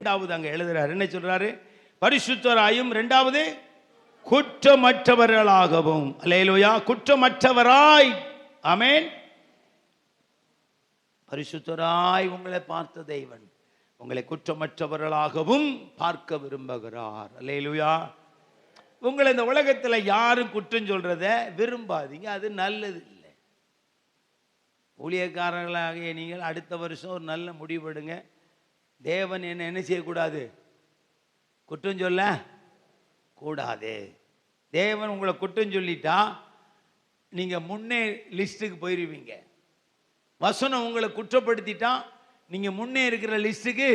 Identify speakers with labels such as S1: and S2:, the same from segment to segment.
S1: இரண்டாவது அங்க எழுதுறாரு, என்ன சொல்றாரு? பரிசுத்தராயும், இரண்டாவது குற்றமற்றவர்களாகவும். அல்லேலூயா. குற்றமற்றவராய். ஆமென். பரிசுத்தராய் உங்களை பார்த்த தெய்வன் உங்களை குற்றமற்றவர்களாகவும் பார்க்க விரும்புகிறார். அல்லேலூயா. உங்களை இந்த உலகத்தில் யாரும் குற்றம் சொல்றத விரும்பாதீங்க, அது நல்லது இல்லை. ஊழியக்காரர்களாகிய நீங்கள் அடுத்த வருஷம் ஒரு நல்ல முடிவெடுங்க. தேவன் என்ன செய்யக்கூடாது? குற்றம் சொல்ல கூடாது. தேவன் உங்களை குற்றம் சொல்லிட்டா நீங்க முன்னே லிஸ்ட்டுக்கு போயிருவீங்க. வசனம் உங்களை குற்றப்படுத்திட்டா நீங்க முன்னே இருக்கிற லிஸ்ட்டுக்கு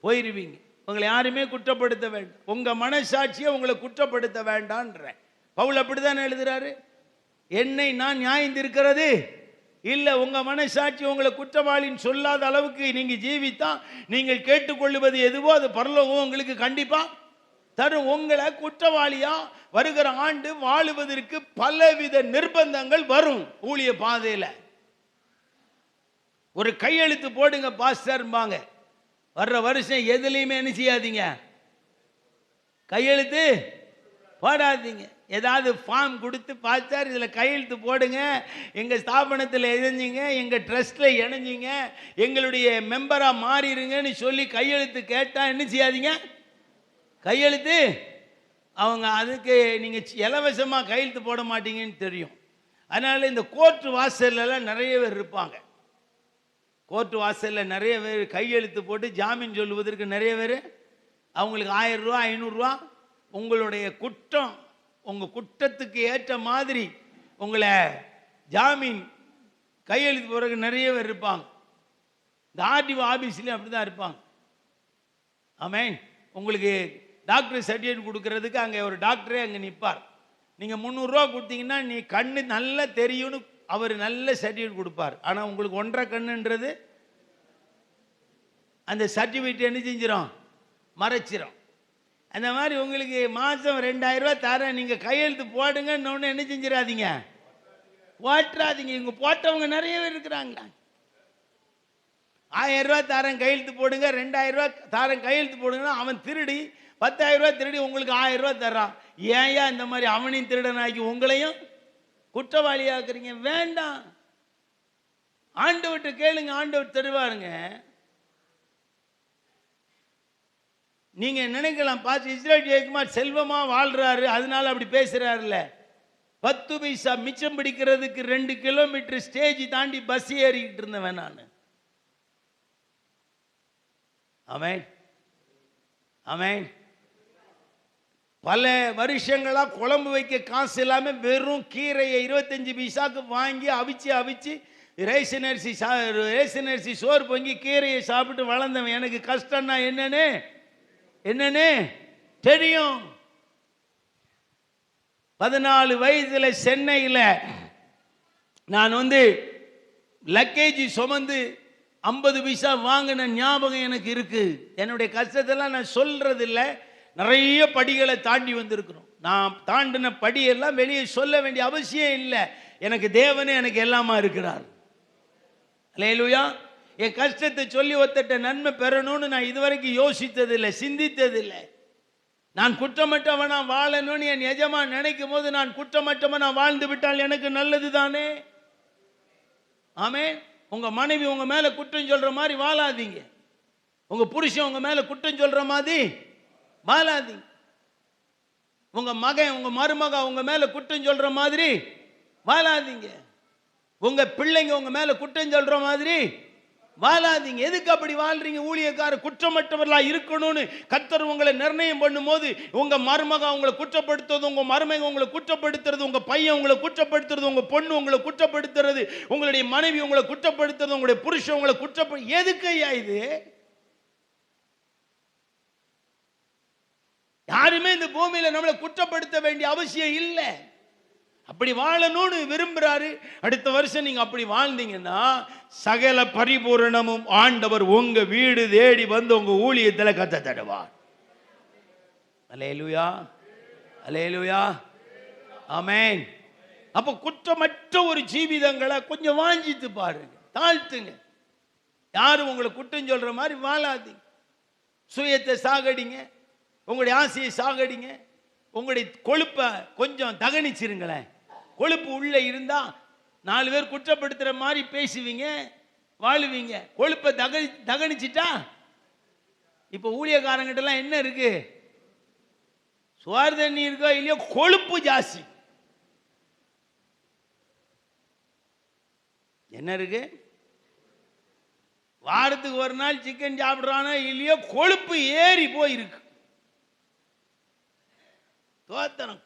S1: போயிருவீங்க. உங்களை யாருமே குற்றப்படுத்த வேண்டாம். உங்க மனசாட்சியை உங்களை குற்றப்படுத்த வேண்டான்ற பவுல் அப்படிதான் எழுதுறாரு. என்னை நான் நியாயந்திருக்கிறது இல்லை. உங்க மனசாட்சி உங்களை குற்றவாளின்னு சொல்லாத அளவுக்கு நீங்க ஜீவித்தா நீங்கள் கேட்டுக்கொள்ளுவது எதுவோ அது பரலோகம் உங்களுக்கு கண்டிப்பா தரும். உங்களை குற்றவாளியா வருகிற ஆண்டு வாழுவதற்கு பலவித நிர்பந்தங்கள் வரும். ஊழிய பாதையில் ஒரு கையெழுத்து போடுங்க பாஸ்டர்பாங்க. வர்ற வருஷம் எதுலையுமே என்ன செய்யாதீங்க, கையெழுத்து போடாதீங்க. ஏதாவது ஃபார்ம் கொடுத்து பாஸ்டர் இதில் கையெழுத்து போடுங்க, எங்கள் ஸ்தாபனத்தில் இணைஞ்சிங்க, எங்கள் ட்ரஸ்ட்டில் இணைஞ்சிங்க, எங்களுடைய மெம்பராக மாறிடுங்கன்னு சொல்லி கையெழுத்து கேட்டால் என்ன செய்யாதீங்க, கையெழுத்து அவங்க அதுக்கு நீங்கள் இலவசமாக கையெழுத்து போட மாட்டீங்கன்னு தெரியும். அதனால் இந்த கோர்ட்டு வாசல்லாம் நிறைய பேர் இருப்பாங்க. கோர்ட்டு வாசலில் நிறைய பேர் கையெழுத்து போட்டு ஜாமீன் சொல்லுவதற்கு நிறைய பேர் அவங்களுக்கு 1000 ரூபா 500 ரூபா. உங்களுடைய குற்றம் உங்கள் குற்றத்துக்கு ஏற்ற மாதிரி உங்களை ஜாமீன் கையெழுத்து போகிறதுக்கு நிறைய பேர் இருப்பாங்க. இந்த ஆர்டிஓ ஆஃபீஸ்லேயும் அப்படி தான் இருப்பாங்க. ஆமென். உங்களுக்கு டாக்டர் சர்டிஃபிகேட் கொடுக்கறதுக்கு அங்கே ஒரு டாக்டரே அங்கே நிற்பார். நீங்கள் 300 ரூபா கொடுத்தீங்கன்னா நீ கண்ணு நல்லா தெரியும்னு அவர் நல்ல சர்டிஃபிகேட் கொடுப்பார். ஆனால் உங்களுக்கு 1.5 கண்ணுன்றது அந்த சர்டிஃபிகேட் என்ன செஞ்சிடும், மறைச்சிடும். அந்த மாதிரி உங்களுக்கு மாதம் 2000 ரூபா தரேன் நீங்கள் கையெழுத்து போடுங்கன்னு ஒன்று என்ன செஞ்சிடாதீங்க, போட்டுறாதீங்க. இவங்க போட்டவங்க நிறைய பேர் இருக்கிறாங்களா. 1000 ரூபா தரேன் கையெழுத்து போடுங்க, 2000 ரூபா தரேன் கையெழுத்து போடுங்கன்னா அவன் திருடி 10,000 ரூபா திருடி உங்களுக்கு 1000 ரூபா தர்றான். ஏன் இந்த மாதிரி அவனையும் திருடனாக்கி உங்களையும் குற்றவாளியாக்குறீங்க? வேண்டாம். ஆண்டவர்கிட்ட கேளுங்க, ஆண்டவர் தருவாருங்க. நீங்க நினைக்கலாம் பார்த்து இஸ்ரேல் ஜெயக்குமார் செல்வமா வாழ்றாரு அதனால அப்படி பேசுறாருல்ல. 10 பைசா மிச்சம் பிடிக்கிறதுக்கு 2 கிலோமீட்டர் ஸ்டேஜ் தாண்டி பஸ் ஏறிக்கிட்டு இருந்தவன் நான். ஆமென் ஆமென். பல வருஷங்களா குழம்பு வைக்க காசு இல்லாம வெறும் கீரையை 25 பைசாக்கு வாங்கி அவிச்சு ரேஷன் அரிசி சோறு பொங்கி கீரையை சாப்பிட்டு வளர்ந்தவன். எனக்கு கஷ்டம்னா என்னன்னு தெரியும். 14 வயதுல சென்னையில் நான் லக்கேஜ் சுமந்து 50 பைசா வாங்கின ஞாபகம் எனக்கு இருக்கு. என்னுடைய கஷ்டத்தெல்லாம் நான் சொல்றது இல்லை. நிறைய படிகளை தாண்டி வந்திருக்கிறோம். நான் தாண்டின படியெல்லாம் வெளியே சொல்ல வேண்டிய அவசியம் இல்லை. எனக்கு தேவனே எனக்கு எல்லாமா இருக்கிறார். அல்லேலூயா. என் கஷ்டத்தை சொல்லி ஒருத்தட்ட நன்மை பெறணும்னு நான் இதுவரைக்கும் யோசித்ததில்லை, சிந்தித்ததில்லை. நான் குற்றமற்றவனா வாழணும்னு என் எஜமா நினைக்கும் போது நான் குற்றமற்றவனா வாழ்ந்து விட்டால் எனக்கு நல்லது தானே. ஆமென். உங்க மனைவி உங்க மேல குற்றம் சொல்ற மாதிரி வாழாதீங்க. உங்க புருஷன் உங்க மேல குற்றம் சொல்ற மாதிரி வாழாதீங்க. உங்க மகன் உங்க மருமக உங்க மேல குற்றம் சொல்ற மாதிரி வாழாதீங்க. உங்க பிள்ளைங்க உங்க மேல குற்றம் சொல்ற மாதிரி வாழாதீங்க. எதுக்கு அப்படி வாழ்றீங்க? ஊழியக்காரர் குற்றமற்றவர்களா இருக்கணும்னு கர்த்தர் உங்களை நிர்ணயம் பண்ணும் போது உங்க மருமக உங்களை குற்றப்படுத்துறது, உங்க மருமக உங்களை குற்றப்படுத்துறது, உங்க பையன் உங்களை குற்றப்படுத்துறது, உங்க பொண்ணு உங்களை குற்றப்படுத்துறது, உங்களுடைய மனைவி உங்களை குற்றப்படுத்துறது, உங்களுடைய புருஷன் உங்களை எதுக்கு ஐயா இது? யாருமே இந்த பூமியில நம்மளை குற்றப்படுத்த வேண்டிய அவசியம் இல்லை. அப்படி வாழணும்னு விரும்புறாரு. அடுத்த வருஷம் நீங்க அப்படி வாழ்ந்தீங்கன்னா சகல பரிபூரணமும் ஆண்டவர் உங்க வீடு தேடி வந்து உங்க ஊழியத்துல கத்த தருவார். அல்லேலூயா அல்லேலூயா ஆமென். அப்ப குற்றமற்ற ஒரு ஜீவிதங்களை கொஞ்சம் வாஞ்சித்து பாருங்க, தாழ்த்துங்க. யாரும் உங்களை குற்றம் சொல்ற மாதிரி வாழாதீங்க. சுயத்தை சாகடிங்க, உங்களுடைய ஆசையை சாகடிங்க, உங்களுடைய கொழுப்பை கொஞ்சம் தகனிச்சிருங்களேன். கொழுப்பு உள்ள இருந்தா 4 பேர் குற்றப்படுத்துற மாதிரி பேசுவீங்க, வாழுவீங்க. கொழுப்பை தகனிச்சிட்டா இப்ப ஊழியக்காரங்கிட்ட எல்லாம் என்ன இருக்கு? சுவார் தண்ணி இருக்கோ இல்லையோ, கொழுப்பு ஜாஸ்தி. என்ன இருக்கு? வாரத்துக்கு ஒரு நாள் சிக்கன் சாப்பிடுறானோ இல்லையோ, கொழுப்பு ஏறி போயிருக்கு. தோத்தனம்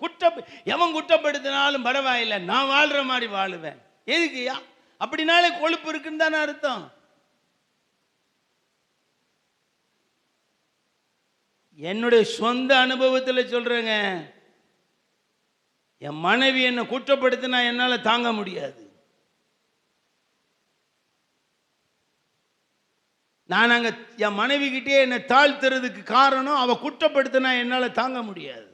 S1: எவன் குற்றப்படுத்தினாலும் பரவாயில்லை, நான் வாழ்ற மாதிரி வாழுவேன். எதுக்குயா? அப்படினாலே கொழுப்பு இருக்குன்னு தானே அர்த்தம். என்னுடைய சொந்த அனுபவத்தில் சொல்றேங்க, என் மனைவி என்னை குற்றப்படுத்தினா என்னால தாங்க முடியாது. நான் அங்க என் மனைவி கிட்டே என்னை தாழ்த்துறதுக்கு காரணம், அவ குற்றப்படுத்தினா என்னால தாங்க முடியாது.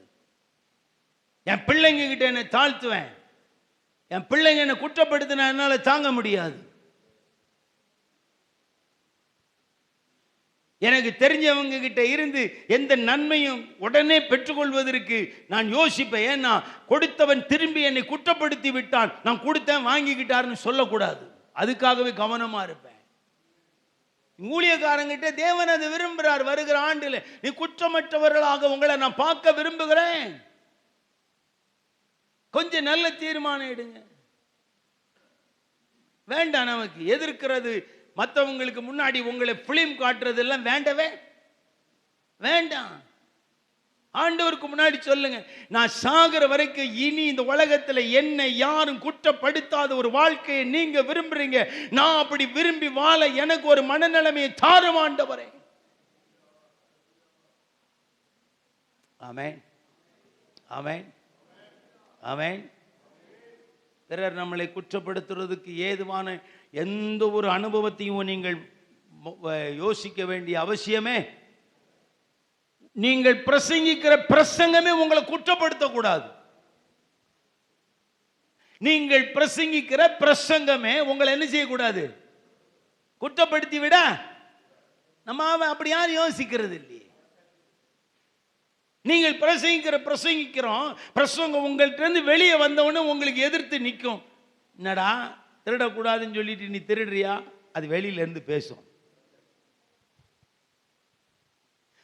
S1: என் பிள்ளைங்க கிட்ட என்னை தாழ்த்துவேன், என் பிள்ளைங்க என்னை குற்றப்படுத்தினா என்னால தாங்க முடியாது. எனக்கு தெரிஞ்சவங்க கிட்ட இருந்து எந்த நன்மையும் உடனே பெற்றுக்கொள்வதற்கு நான் யோசிப்பேன். ஏன்னா கொடுத்தவன் திரும்பி என்னை குற்றப்படுத்தி விட்டான், நான் கொடுத்தேன் வாங்கிக்கிட்டாருன்னு சொல்லக்கூடாது. அதுக்காகவே கவனமா இருப்பேன். ஊழியக்காரங்கிட்ட தேவன் அதை விரும்புகிறார். வருகிற ஆண்டில் நீ குற்றமற்றவர்களாக உங்களை நான் பார்க்க விரும்புகிறேன். கொஞ்சம் நல்ல தீர்மானம் எடுங்க. வேண்டாம், நமக்கு எதிர்க்கிறது, மற்றவங்களுக்கு முன்னாடி உங்களை பிலிம் காட்டுறது எல்லாம் வேண்டவே வேண்டாம். ஆண்டவருக்கு முன்னாடி சொல்லுங்க, நான் சாகிற வரைக்கும் இனி இந்த உலகத்தில் என்னை யாரும் குற்றப்படுத்தாத ஒரு வாழ்க்கையை நீங்க விரும்புறீங்க. நான் அப்படி விரும்பி வாழ எனக்கு ஒரு மனநிலைமையை தாரும் ஆண்டவரே. ஆமென், ஆமென், ஆமென். பிறர் நம்மளை குற்றப்படுத்துறதுக்கு ஏதுவான எந்த ஒரு அனுபவத்தையும் நீங்கள் யோசிக்க வேண்டிய அவசியமே. நீங்கள் பிரசங்கிக்கிற பிரசங்கமே உங்களை குற்றப்படுத்தக்கூடாது. நீங்கள் பிரசங்கிக்கிற பிரசங்கமே உங்களை என்ன செய்யக்கூடாது? குற்றப்படுத்தி விட. நம்ம அப்படி யாரும் யோசிக்கிறது இல்லையே. நீங்கள் பிரசங்கிக்கிறோம், பிரசங்கம் உங்கள்கிட்ட இருந்து வெளியே வந்தவொடனே உங்களுக்கு எதிர்த்து நிற்கும். என்னடா திருடக்கூடாதுன்னு சொல்லிட்டு நீ திருடுறியா? அது வெளியில இருந்து பேசும்.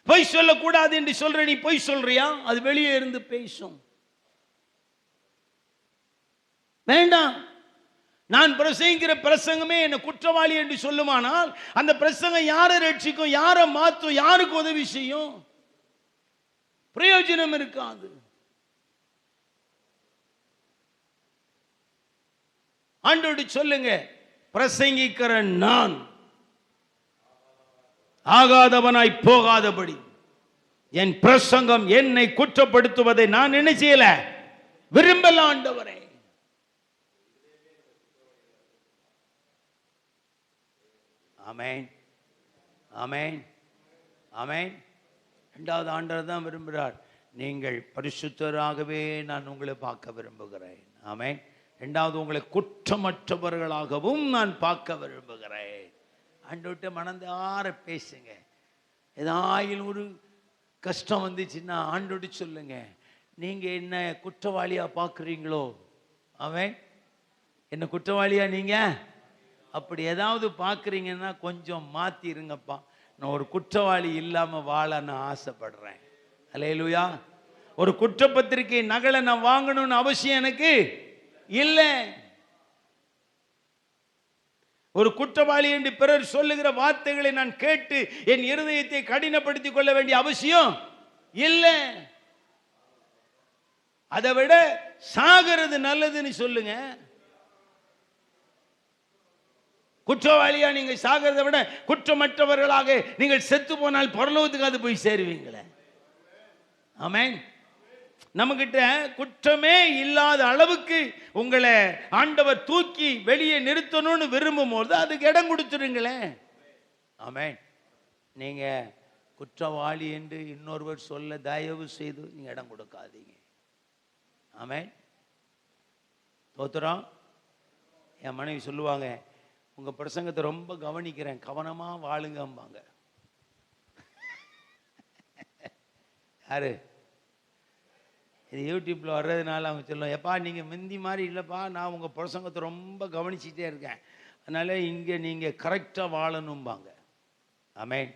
S1: பொய் சொல்லக்கூடாது என்று சொல்ற நீ பொய் சொல்றியா? அது வெளியே இருந்து பேசும். வேண்டாம். நான் பிரசங்கிக்கிற பிரசங்கமே என்ன குற்றவாளி என்று சொல்லுமானால் அந்த பிரசங்கம் யாரை ரட்சிக்கும், யாரை மாற்றும், யாருக்கு உதவி செய்யும்? பிரயோஜனம் இருக்காது. ஆண்டோடு சொல்லுங்க, பிரசங்கிக்கிற நான் ஆகாதவனாய் போகாதபடி என் பிரசங்கம் என்னை குற்றப்படுத்துவதை நான் என்ன செய்யல, விரும்பல ஆண்டவரே. ஆமென், ஆமென், ஆமென். இரண்டாவது ஆண்டவர் தான் விரும்புகிறார், நீங்கள் பரிசுத்தராகவே நான் உங்களை பார்க்க விரும்புகிறேன். ஆமென். இரண்டாவது, உங்களை குற்றமற்றவர்களாகவும் நான் பார்க்க விரும்புகிறேன். ஆண்டவர்கிட்ட மனதார பேசுங்க. ஏதாயிலும் ஒரு கஷ்டம் வந்துச்சுன்னா ஆண்டவர்கிட்ட சொல்லுங்க, நீங்க என்ன குற்றவாளியா பார்க்குறீங்களோ, ஆமென், என்ன குற்றவாளியா நீங்க அப்படி ஏதாவது பார்க்குறீங்கன்னா கொஞ்சம் மாற்றிருங்கப்பா. நான் ஒரு குற்றவாளி இல்லாமல் வாழ நான் ஆசைப்படுறேன். அல்லேலூயா. ஒரு குற்றப்பத்திரிகை நகலை நான் வாங்கணும்னு அவசியம் எனக்கு இல்லை. ஒரு குற்றவாளி என்று பிறர் சொல்லுகிற வார்த்தைகளை நான் கேட்டு என் இருதயத்தை கடினப்படுத்திக் கொள்ள வேண்டிய அவசியம் இல்லை. அதை விட சாகிறது நல்லதுன்னு சொல்லுங்க. குற்றவாளியா நீங்க சாகிறதை விட குற்றமற்றவர்களாக நீங்கள் செத்து போனால் பரலோகத்துக்கு அது போய் சேருவீங்களே. ஆமென். நம்மகிட்ட குற்றமே இல்லாத அளவுக்கு உங்களை ஆண்டவர் தூக்கி வெளியே நிறுத்தணும்னு விரும்பும் போது அதுக்கு இடம் கொடுத்துருங்களேன். ஆமென். நீங்க குற்றவாளி என்று இன்னொருவர் சொல்ல தயவு செய்து நீங்க இடம் கொடுக்காதீங்க. ஆமென். தோத்துறோம். என் மனைவி சொல்லுவாங்க, உங்க பிரசங்கத்தை ரொம்ப கவனிக்கிறேன், கவனமா வாழுங்கம்பாங்க. யாரு இது யூடியூப்பில் வர்றதுனால அவங்க சொல்லுவோம், எப்பா நீங்கள் முந்தி மாதிரி இல்லைப்பா, நான் உங்கள் பிரசங்கத்தை ரொம்ப கவனிச்சிட்டே இருக்கேன், அதனால் இங்கே நீங்கள் கரெக்டாக வாழணும்பாங்க. ஆமென்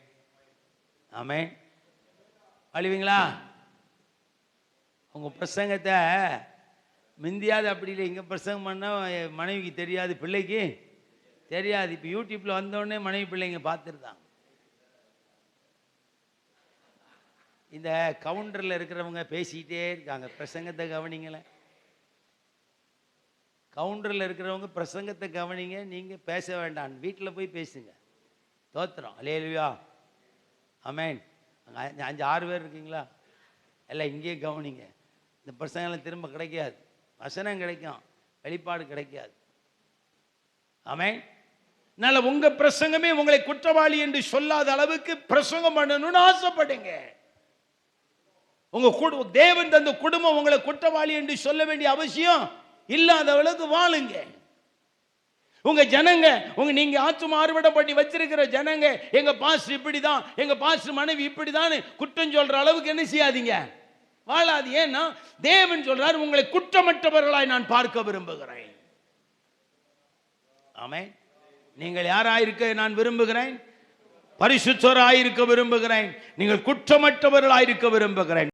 S1: ஆமென். அழிவீங்களா? உங்கள் பிரசங்கத்தை முந்தியாவது அப்படி இல்லை, இங்கே பிரசங்கம் பண்ணால் மனைவிக்கு தெரியாது, பிள்ளைக்கு தெரியாது. இப்போ யூடியூப்பில் வந்தோடனே மனைவி பிள்ளைங்க பார்த்துருந்தாங்க. இந்த கவுண்டரில் இருக்கிறவங்க பேசிக்கிட்டே இருக்காங்க, பிரசங்கத்தை கவனிங்களேன். கவுண்டரில் இருக்கிறவங்க பிரசங்கத்தை கவனிங்க, நீங்கள் பேச வேண்டாம், வீட்டில் போய் பேசுங்க. தோத்திரம். அல்லேலூயா ஆமென். அங்கே 5-6 பேர் இருக்கீங்களா, எல்லாம் இங்கேயே கவனிங்க. இந்த பிரசங்கெல்லாம் திரும்ப கிடைக்காது, வசனம் கிடைக்கும், வெளிப்பாடு கிடைக்காது. ஆமென். அதனால உங்க பிரசங்கமே உங்களை குற்றவாளி என்று சொல்லாத அளவுக்கு பிரசங்கம் பண்ணணும்னு ஆசைப்படுங்க. உங்க தேவன் தந்த குடும்பம் உங்களை குற்றவாளி என்று சொல்ல வேண்டிய அவசியம் இல்லாதவளுக்கு வாழுங்க. உங்க ஜனங்க, நீங்க ஆத்தும அறுவடை பண்ணி வச்சிருக்கிற ஜனங்க, எங்க பாஸ்டர் இப்படிதான், எங்க பாஸ்டர் மனைவி இப்படிதான் குற்றம் சொல்ற அளவுக்கு என்ன செய்யாதீங்க, வாழாது. ஏன்னா தேவன் சொல்றார், உங்களை குற்றமற்றவர்களாய் நான் பார்க்க விரும்புகிறேன். ஆமென். நீங்கள் யாராயிருக்க நான் விரும்புகிறேன்? பரிசுத்தராயிருக்க விரும்புகிறேன். நீங்கள் குற்றமற்றவர்களாயிருக்க விரும்புகிறேன்.